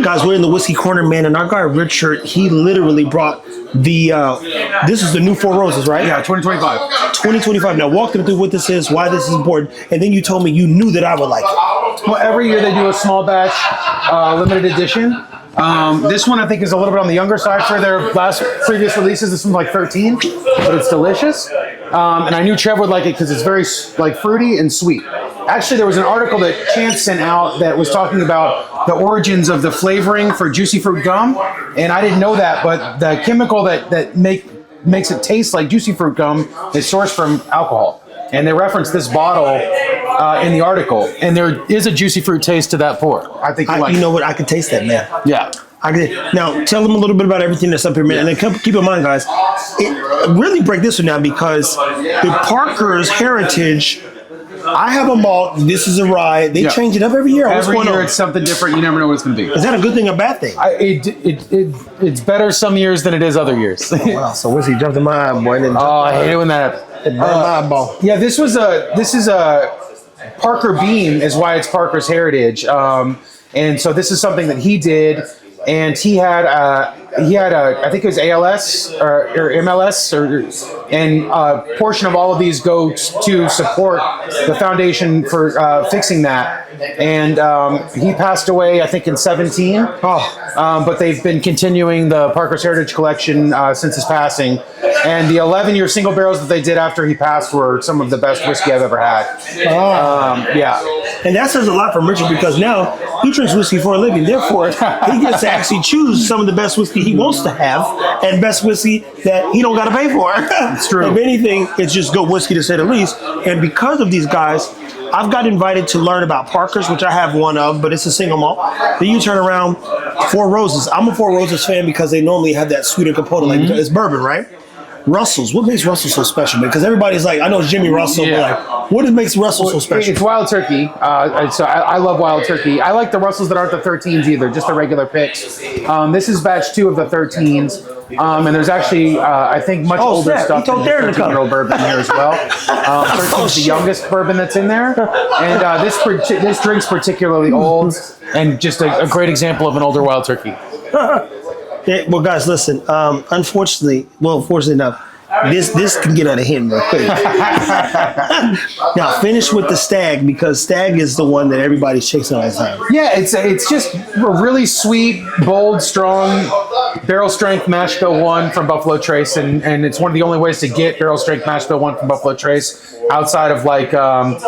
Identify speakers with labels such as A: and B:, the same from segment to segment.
A: Guys, we're in the whiskey corner, man, and our guy Richard, he literally brought the this is the new Four Roses, right?
B: Yeah, 2025.
A: 2025. Now walk them through what this is, why this is important, and then you told me you knew that I would like it.
B: Well, every year they do a small batch, limited edition. This one I think is a little bit on the younger side for their previous releases. This one's like 13, but it's delicious. And I knew Trev would like it because it's very like fruity and sweet. Actually, there was an article that Chance sent out that was talking about the origins of the flavoring for juicy fruit gum, and I didn't know that, but the chemical that makes it taste like juicy fruit gum is sourced from alcohol. And they reference this bottle in the article, and there is a juicy fruit taste to that pour. I think
A: you know what? I can taste that, man.
B: Yeah.
A: Now, tell them a little bit about everything that's up here, man. And then keep in mind, guys, really break this one down because the Parker's heritage, I have a malt. This is a rye. They change it up every year.
B: Every year it's something different. You never know what it's going to be.
A: Is that a good thing or a bad thing?
B: It's better some years than it is other years.
A: Oh, wow. So whiskey jumped in my eye, boy.
B: I hate it when that happens.
A: It burned my eyeball.
B: Yeah, this is a Parker Beam is why it's Parker's heritage. And so this is something that he did. And he had I think it was ALS or MLS, and a portion of all of these go to support the foundation for fixing that. And he passed away, I think, in 2017. But they've been continuing the Parker's Heritage Collection since his passing. And the 11-year single barrels that they did after he passed were some of the best whiskey I've ever had. Yeah.
A: And that says a lot from Richard because now he drinks whiskey for a living. Therefore, he gets to actually choose some of the best whiskey he wants to have and best whiskey that he don't got to pay for.
B: It's true.
A: If anything, it's just good whiskey to say the least. And because of these guys, I've got invited to learn about Parker's, which I have one of, but it's a single malt. Then you turn around, Four Roses. I'm a Four Roses fan because they normally have that sweeter component. Like it's bourbon, right? Russell's. What makes Russell so special? Because everybody's like, I know it's Jimmy Russell, but like, what makes Russell so special?
B: It's Wild Turkey. So I love Wild Turkey. I like the Russells that aren't the 13s either, just the regular picks. This is batch 2 of the 13s. And there's actually, I think, much older stuff than the 13-year-old bourbon here as well. 13 is the youngest bourbon that's in there. And this drink's particularly old and just a great example of an older Wild Turkey.
A: Yeah, well, guys, listen. Fortunately enough, this can get out of hand real quick. Now, finish with the Stag because Stag is the one that everybody's chasing all the time.
B: Yeah, it's just a really sweet, bold, strong barrel strength mash bill 1 from Buffalo Trace, and it's one of the only ways to get barrel strength mash bill 1 from Buffalo Trace outside of like the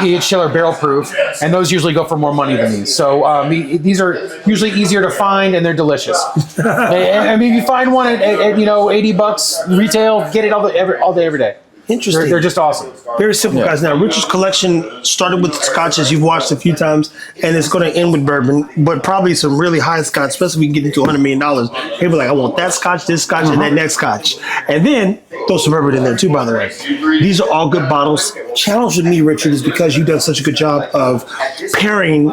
B: E.H. Schiller barrel proof, and those usually go for more money than these. So these are usually easier to find and they're delicious. I mean, if you find one at $80 retail, get it all day, every day.
A: Interesting.
B: They're just awesome.
A: Very simple, guys. Now, Richard's collection started with scotches you've watched a few times, and it's going to end with bourbon, but probably some really high scotch, especially if we get into $100 million. He'll be like, I want that scotch, this scotch, and that next scotch. And then throw some bourbon in there, too, by the way. These are all good bottles. Challenge with me, Richard, is because you've done such a good job of pairing,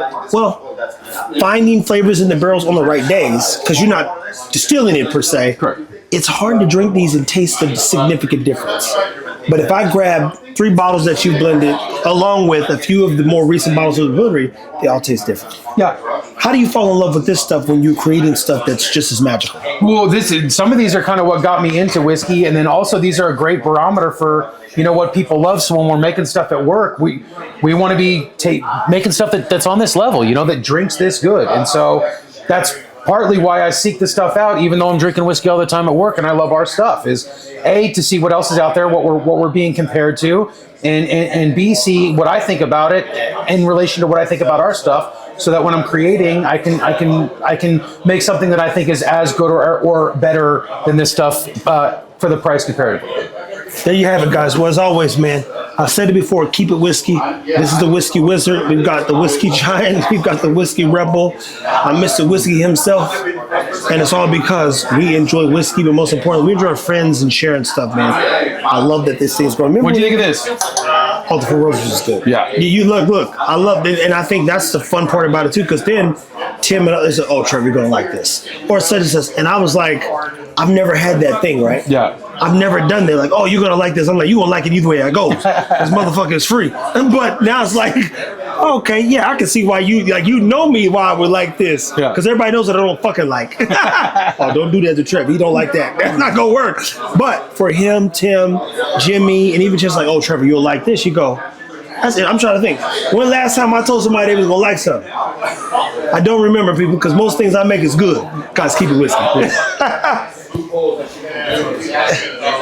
A: finding flavors in the barrels on the right days, because you're not distilling it, per se.
B: Correct.
A: It's hard to drink these and taste the significant difference. But if I grab 3 bottles that you blended, along with a few of the more recent bottles of the brewery, they all taste different.
B: Yeah.
A: How do you fall in love with this stuff when you're creating stuff that's just as magical?
B: Well, some of these are kind of what got me into whiskey, and then also these are a great barometer for what people love. So when we're making stuff at work, we want to be making stuff that's on this level, that drinks this good, and so that's partly why I seek this stuff out, even though I'm drinking whiskey all the time at work and I love our stuff, is A, to see what else is out there, what we're being compared to, and B, see what I think about it in relation to what I think about our stuff, so that when I'm creating, I can make something that I think is as good or better than this stuff for the price comparatively.
A: There you have it, guys. Well, as always, man, I said it before, keep it whiskey. This is the Whiskey Wizard. We've got the Whiskey Giant. We've got the Whiskey Rebel. I'm Mr. Whiskey himself. And it's all because we enjoy whiskey, but most importantly, we enjoy friends and sharing stuff, man. I love that this thing's growing.
B: What do you think of this?
A: Oh, the Four Roses is good.
B: Yeah.
A: You look. I love it. And I think that's the fun part about it, too, because then Tim and others said, Trevor, you're going to like this. Or such and such. And I was like, I've never had that thing, right?
B: Yeah.
A: I've never done that. Like, you're going to like this. I'm like, you're going to like it either way I go. This motherfucker is free. But now it's like, Okay, yeah, I can see why you know me why I would like this.
B: Yeah.
A: Because everybody knows that I don't fucking like. Oh, don't do that to Trev. He don't like that. That's not gonna work. But for him, Tim, Jimmy, and even just like, oh, Trevor, you'll like this. You go. That's it. I'm trying to think. When last time I told somebody they was gonna like something? I don't remember, people, because most things I make is good. Guys, keep it whiskey.